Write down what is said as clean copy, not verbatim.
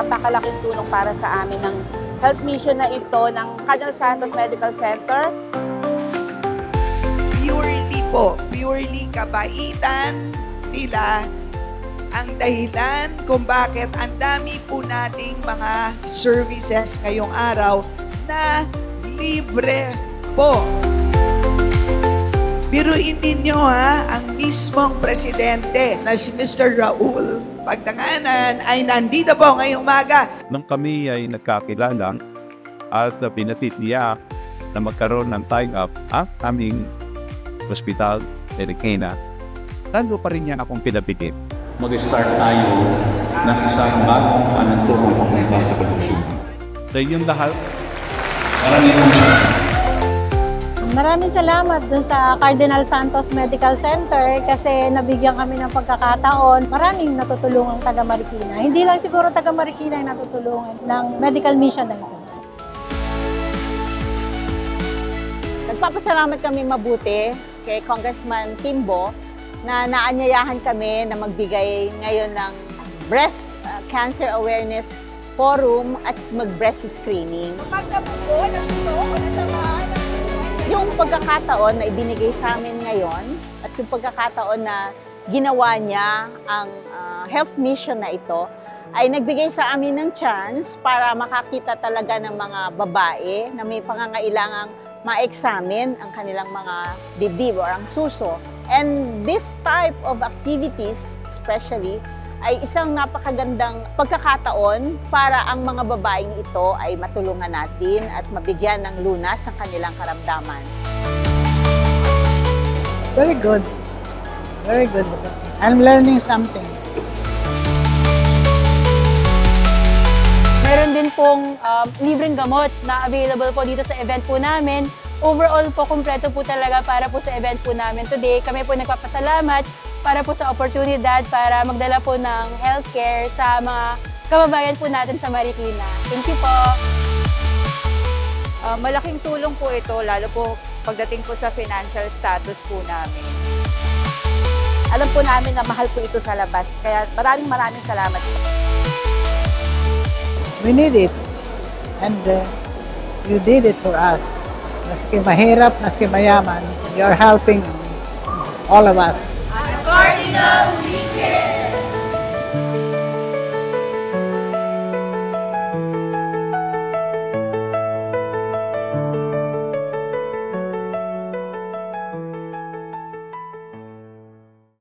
napakalaking tulong para sa amin ng health mission na ito ng Cardinal Santos Medical Center. Purely kabaitan nila ang dahilan kung bakit ang dami po nating mga services ngayong araw na libre po. Biruin ninyo ang mismong presidente na si Mr. Raul Pagtanganan ay nandito po ngayong umaga. Nung kami ay nagkakilala at pinatit niya na magkaroon ng tie-up ang aming hospital, Marikina, lalo pa rin niya akong pinapigit. Mag-start tayo ng isang bagong panagturong papunta sa produksyon. Sa inyong lahat, maraming salamat dun sa Cardinal Santos Medical Center kasi nabigyan kami ng pagkakataon. Maraming natutulungan taga Marikina. Hindi lang siguro taga Marikina yung natutulungan ng medical mission na ito. Nagpapasalamat kami mabuti kay Congressman Timbo na naanyayahan kami na magbigay ngayon ng Breast Cancer Awareness Forum at mag-breast screening. Yung pagkakataon na ibinigay sa amin ngayon at yung pagkakataon na ginawa niya ang health mission na ito ay nagbigay sa amin ng chance para makakita talaga ng mga babae na may pangangailangang ma-examine ang kanilang mga dibdib o ang suso. And this type of activities, especially, ay isang napakagandang pagkakataon para ang mga babaeng ito ay matulungan natin at mabigyan ng lunas ng kanilang karamdaman. Very good. Very good. I'm learning something. Meron din pong libreng gamot na available po dito sa event po namin. Overall po, kumpleto po talaga para po sa event po namin today. Kami po nagpapasalamat para po sa oportunidad para magdala po ng healthcare sa mga kababayan po natin sa Marikina. Thank you po. Malaking tulong po ito, lalo po pagdating po sa financial status po namin. Alam po namin na mahal po ito sa labas, kaya maraming salamat. We need it. And you did it for us. Maski mahirap, maski mayaman, you're helping all of us. Cardinal